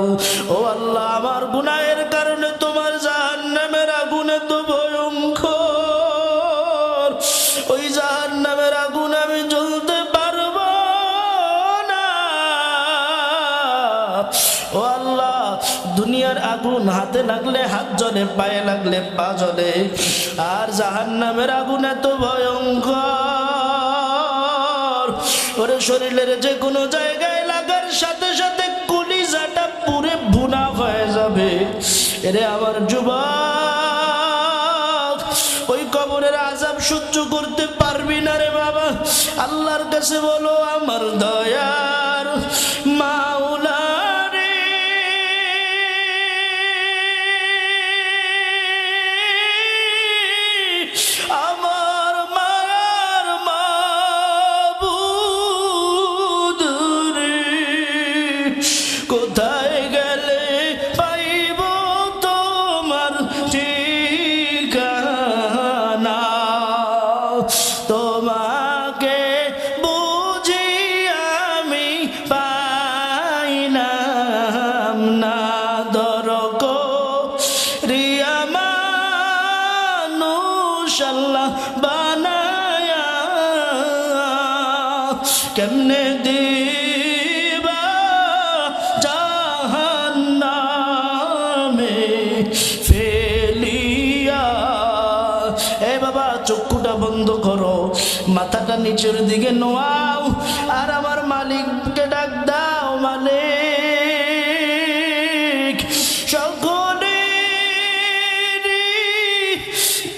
ও আল্লাহ, আমার গুনাহের কারণে তোমার জাহান্নামের আগুনে তো ভয়ঙ্কর, ওই জাহান্নামের আগুন আমি জ্বলতে পারবো না। ও আল্লাহ, দুনিয়ার আগুন হাতে লাগলে হাত জ্বলে, পায়ে লাগলে পা জ্বলে, আর জাহান্নামের আগুন এত ভয়ঙ্কর, ওরে শরীরের যে কোনো জায়গায় লাগার সাথে সাথে কলিজাটা পুরে ভুনা হয়ে যাবে। এরে আমার যুবক, ওই কবরের আযাব সহ্য করতে পারবি না রে বাবা, আল্লাহর কাছে বলো আমার দয়ার মাওলা রে, আমার মায়ার মাবুদ রে, কোথায় গেলে পাইব তোমার ঠিকানা? তোমাকে বুঝি আমি পাইলাম না, দরক রিয়া মানুষ আল্লাহ বানায়া, কেমনে দিবা জাহান্নামে ফেলিয়া। এ বাবা, চক্ষুটা বন্ধ করো, মাথাটা নিচের দিকে নোয়াও, আর আমার মালিককে ডাক দাও, মালিক সকলেরই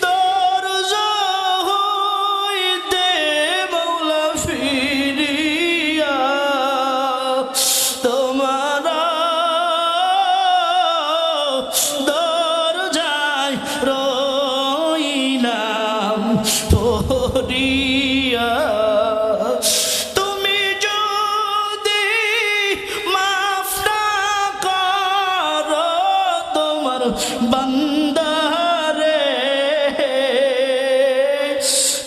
দরজ হইতে মওলা ফিরিয়া তোমার দরজায় রইলাম পড়িয়া। তুমি যদি মাফ না করো তোমার বান্দারে,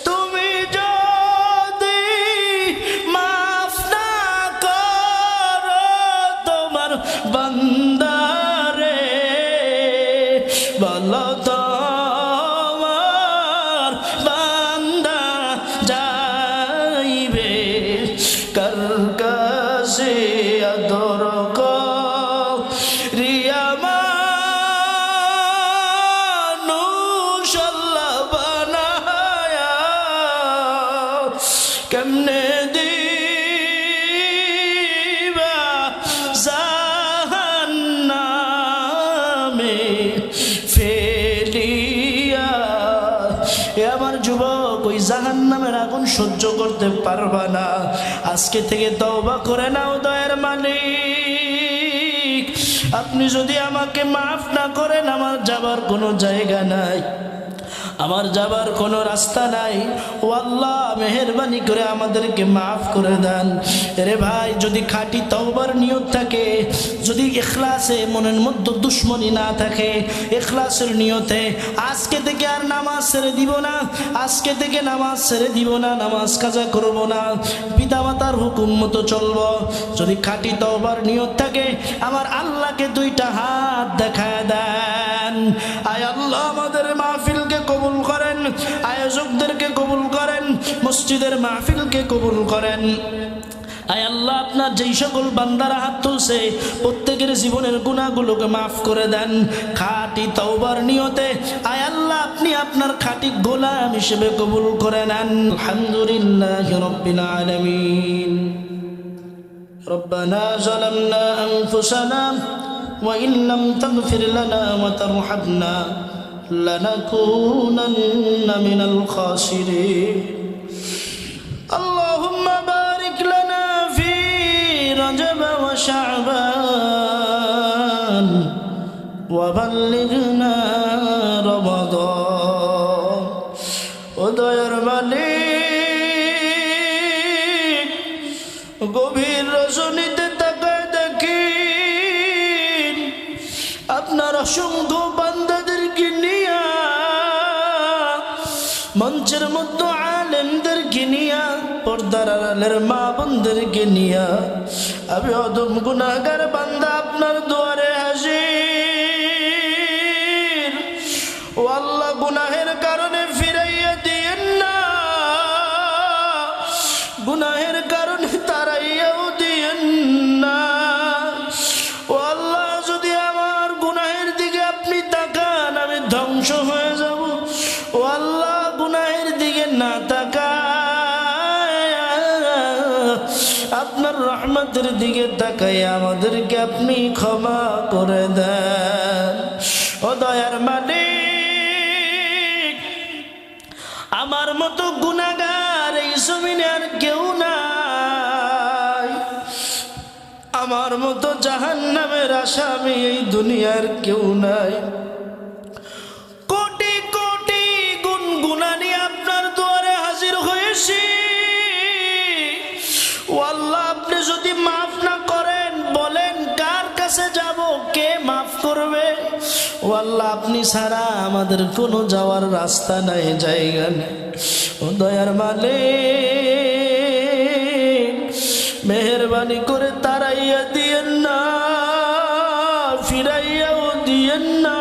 তুমি যদি মাফ এ আমার যুবক, ওই জাহান্নামের আগুন সহ্য করতে পারবা না। আজকে থেকে তওবা করে নাও দয়ার মালিক। আপনি যদি আমাকে মাফ না করেন, আমার যাবার কোনো জায়গা নাই, আমার যাবার কোনো রাস্তা নাই। ও আল্লাহ, মেহেরবানি করে আমাদেরকে মাফ করে দেন। রে ভাই, যদি খাঁটি তওবার নিয়ত থাকে, যদি ইখলাসে মনের মধ্যে দুশ্মনী না থাকে, ইখলাসের নিয়তে আজকে থেকে আর নামাজ ছেড়ে দিব না, আজকে থেকে নামাজ ছেড়ে দিব না, নামাজ কাজা করব না, পিতামাতার হুকুম মতো চলব, যদি খাঁটি তওবার নিয়ত থাকে, আমার আল্লাহকে দুইটা হাত দেখায় দেন। আয় আল্লাহ, আমাদের মাহফিলকে কবুল করেন, আয়োজকদেরকে কবুল করেন, মসজিদের মাহফিলকে কবুল করেন। আয় আল্লাহ, আপনার যেই সকল বান্দারা হাত তুলছে, প্রত্যেকের জীবনের গুনাহগুলোকে মাফ করে দেন খাঁটি তওবার নিয়তে। আয় আল্লাহ, আপনি আপনার খাঁটি গোলাম হিসেবে কবুল করে নেন। আলহামদুলিল্লাহি রাব্বিল আলামিন। রব্বানা যালামনা আনফুসানা ওয়া ইন লাম তাগফির লানা ওয়া তারহামনা লানাকুনান্না মিনাল খাসিরিন। আল্লাহুম্মা বারিক লানা ফি রজব ওয়া শাবান ওয়া বাল্লিগনা রমাদান। ও দয়ার মালিক, গভীর রজনীতে তাকায় দেখেন আপনার অসংখ্য বান্দাদেরকে নিয়া, মঞ্চের মধ্যে আলেমদেরকে নিয়া, পর্দার আড়ালের মা বোনদেরকে নিয়া, আমি অদম গুনাহগার বান্দা আপনার দুয়ারে হাজির। ও আল্লাহ, গুনাহের কারণে ফিরাইয়া দিয়েন না, গুনাহের কারণে তারাইয়াও দিয়েন না। ও আল্লাহ, যদি আমার গুনাহের দিকে আপনি তাকান, আমি ধ্বংস হয়ে যাব। ও আল্লাহ, গুনাহের দিকে না তাকায় আপনার রহমতের দিকে তাকাই আমাদেরকে আপনি ক্ষমা করে দেন। ও দয়ার মালিক, আমার মতো গুনাহগার এই জমিনে আর কেউ নাই, আমার মতো জাহান্নামের আসামি এই দুনিয়ার কেউ নাই। কোটি কোটি গুনগুনানি আপনার দুয়ারে হাজির হয়েছি। ও আল্লাহ, আপনি যদি মাফ না করেন, বলেন কার কাছে যাব, কে মাফ করবে? ও আল্লাহ, আপনি ছাড়া আমাদের কোনো যাওয়ার রাস্তা নাই, জায়গা নেই। ও দয়ার মালিক, মেহেরবানি করে তারাইয়া দিয়েন না, ফিরাইয়াও দিয়েন না।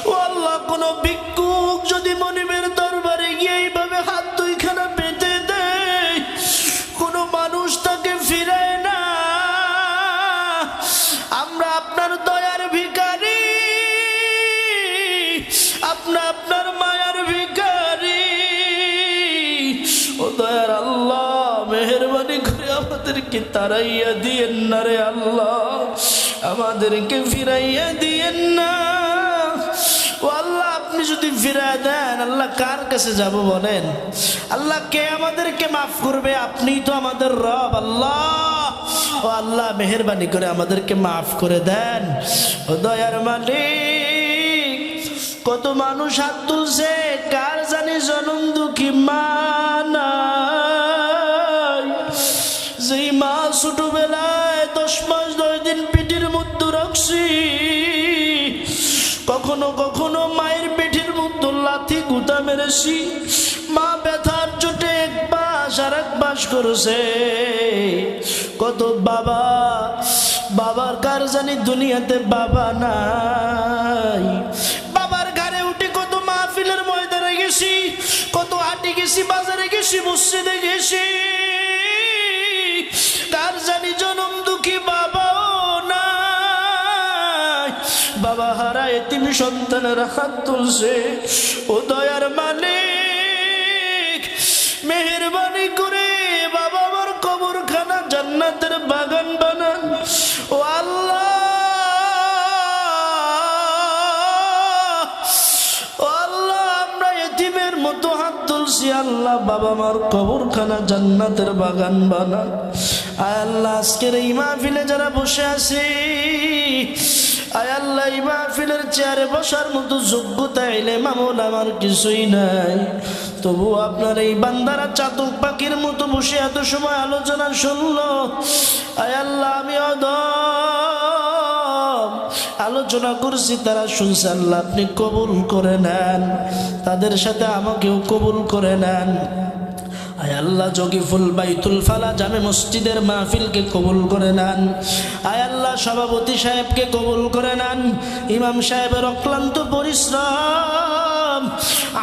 ও আল্লাহ, কোনো ভিক্ষুক যদি মনিবের দরবারে গিয়ে এইভাবে হাত দুইখানা পেতে দেয়, কোনো মানুষ তাকে ফিরায় না, আমরা আপনার দয়ার ভিখারি, আপনার মায়ার ভিখারি। ও দয়ার আল্লাহ, মেহেরবানি করে আমাদেরকে তারাইয়া দিয়েন না রে আল্লাহ, আমাদেরকে ফিরাইয়া দিয়েন না। ও আল্লাহ, আপনি যদি ফিরাই দেন, আল্লাহ কার কাছে যাব বলেন? আল্লাহ, কে আমাদেরকে মাফ করবে? আপনি তো আমাদের রব আল্লাহ। ও আল্লাহ, মেহেরবানি করে আমাদেরকে মাফ করে দেন। ও দয়ার মালিক, কত মানুষ হাত তুলছে, কার জানি জনম দুঃখী মা নাই, যেই মা ছোটবেলায় 10 মাস 10 দিন পেটের মধ্যে রাখছি, কখনো কখনো মায়ের পেটের মধ্যে লাথি গুতা মেরেছি, মা ব্যথার চোটে এক পাশ আর এক পাশ করেছে। কত বাবার কার জানি দুনিয়াতে বাবা নাই, বাবার ঘরে উঠে কত মাহফিলের ময়দানে গেছি, কত হাটে গেছি, বাজারে গেছি, মসজিদে গেছি, কার জানি জনম দুঃখী বাবাও নাই, বাবা হারা এতিম সন্তানেরা হাত তুলছে। ও দয়ার মালিক, মেহেরবানি করে বাবা আমার কবরখানা জান্নাতের বাগান বানান। ও আল্লাহ, ও আল্লাহ, করছি আল্লাহ বাবা মার কবরখানা জান্নাতের বাগান বানান। আয় আল্লাহ আজকের এই মাহফিলে যারা বসে আছে, আয় আল্লাহ এই মাহফিলের চেয়ারে বসার মতো যোগ্যতা ইলম আমল আমার কিছুই নাই, তবু আপনার এই বান্দারা চাতক পাখির মতো বসে এত সময় আলোচনা শুনলো। আয় আল্লাহ আমি আলোচনা করছি, তারা শুনছে, আল্লাহ আপনি কবুল করে নেন, তাদের সাথে আমাকেও কবুল করে নেন। আয় আল্লাহ জগিফুল বাইতুল ফালা জামে মসজিদের মাহফিলকে কবুল করে নেন। আয় আল্লাহ সভাপতি সাহেবকে কবুল করে নেন। ইমাম সাহেবের অক্লান্ত পরিশ্রম,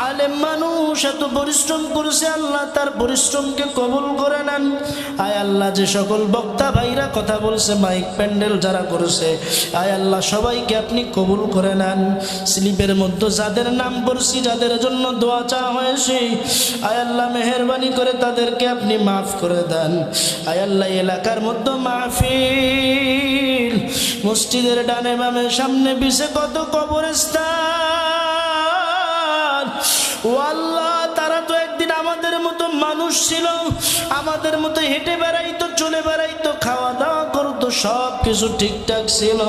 আলেম মানুষ এত পরিশ্রম করেছে, আল্লাহ তার পরিশ্রমকে কবুল করে নেন। আয় আল্লাহ যে সকল বক্তা ভাইরা কথা বলছে, মাইক প্যান্ডেল যারা করেছে, আয় আল্লাহ সবাইকে আপনি কবুল করে নেন। স্লিপের মধ্যে যাদের নাম পড়ছি, যাদের জন্য দোয়া চাওয়া হয়েছে, আয় আল্লাহ মেহেরবানি করে তাদেরকে আপনি মাফ করে দেন। আয় আল্লাহ এলাকার মধ্যে মাহফিল, মসজিদের ডানে বামে সামনে পিছে কত কবরস্থান, ও আল্লাহ তারা তো একদিন আমাদের মতো মানুষ ছিল, আমাদের মতো হেঁটে বেড়াইতো, চলে বেড়াইতো, খাওয়া দাওয়া করতো, সব কিছু ঠিকঠাক ছিল।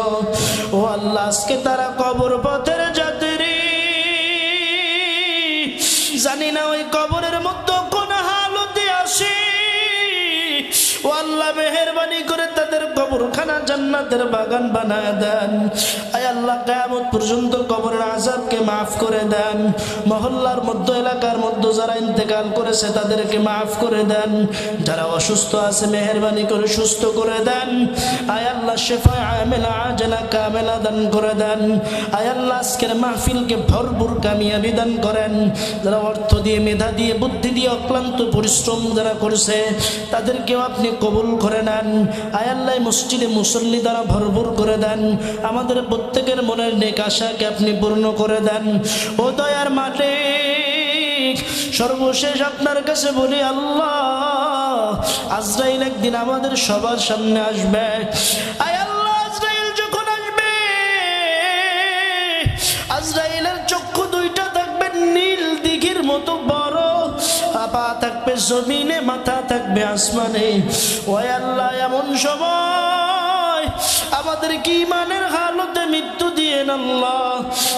ও আল্লাহ আজকে তারা কবর পথের যাত্রী, জানি না ওই কবরের মধ্যে কোন হালতে আসে। ও আল্লাহ মেহেরবানি করে তাদের কবরখানা জান্নাতের বাগান বানায় দেন। আয় আল্লাহ কিয়ামত পর্যন্ত কবরের আযাবকে মাফ করে দেন। মহল্লার মধ্যে এলাকার মধ্যে যারা ইন্তেকাল করেছে তাদেরকে মাফ করে দেন। যারা অসুস্থ আছে মেহেরবানি করে সুস্থ করে দেন। আয় আল্লাহ শিফা আমিলা আজলা কামিলা দান করে দেন। আয় আল্লাহ আজকের মাহফিলকে ভরপুর কামিয়াবি দান করেন। যারা অর্থ দিয়ে, মেধা দিয়ে, বুদ্ধি দিয়ে অক্লান্ত পরিশ্রম যারা করেছে তাদেরকেও আপনি কবুল করে নেন। আয় আল্লাহ মসজিদে মুসল্লি দ্বারা ভরপুর করে দেন। আমাদের প্রত্যেকের মনের নেক আশাকে আপনি পূর্ণ করে দেন। ও দয়ার মালিক, সর্বশেষ আপনার কাছে বলি আল্লাহ, আজরাইল একদিন আমাদের সবার সামনে আসবে। আয় আল্লাহ আজরাইল যখন আসবে, আজরাইলের চক্ষু দুইটা থাকবে নীল দিঘির মতো বড়, পা থাকবে জমিনে, মাথা থাকবে আসমানে। ও আল্লাহ এমন সময় আমাদের কি ইমানের হালতে মৃত্যু দিয়েন আল্লাহ।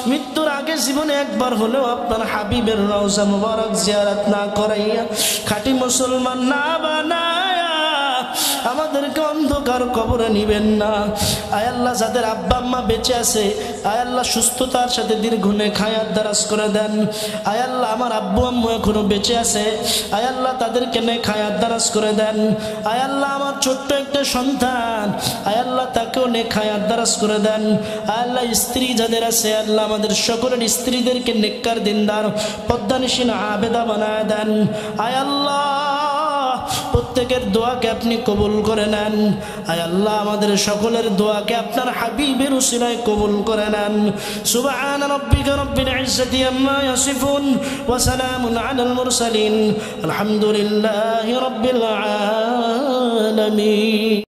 মৃত্যুর আগে জীবনে একবার হলেও আপনার হাবিবের রওজা মুবারক জিয়ারত না করাইয়া, খাঁটি মুসলমান না বানায়া আমাদেরকে অন্ধকার কবরে নিবেন না। আয় আল্লাহ যাদের আব্বা আম্মা বেঁচে আছে, আয় আল্লাহ সুস্থতার সাথে দীর্ঘনে খায়াত দারাজ করে দেন। আয় আল্লাহ আমার আব্বু আম্মু এখনো বেঁচে আছে, আয় আল্লাহ তাদেরকে নে খায়াত দারাজ করে দেন। আয় আল্লাহ আমার ছোট্ট একটা সন্তান, আয় আল্লাহ তাকেও নে খায়াত দারাজ করে দেন। আয় আল্লাহ স্ত্রী যাদের আছে, আল্লাহ আমাদের সকলের স্ত্রীদেরকে নেককার দিনদার পদ্মানিসীন আবেদা বানায় দেন। আয় আল্লাহ প্রত্যেকের দোয়াকে আপনি কবুল করে নেন। আয় আল্লাহ আমাদের সকলের দোয়াকে আপনার হাবিবের উসিলায় কবুল করে নেন। সুবহান রাব্বিকা রাব্বিল ইজ্জাতি আম্মা ইয়াসিফুন ওয়া সালামুন আলাল মুরসালিন আলহামদুলিল্লাহি রাব্বিল আলামিন।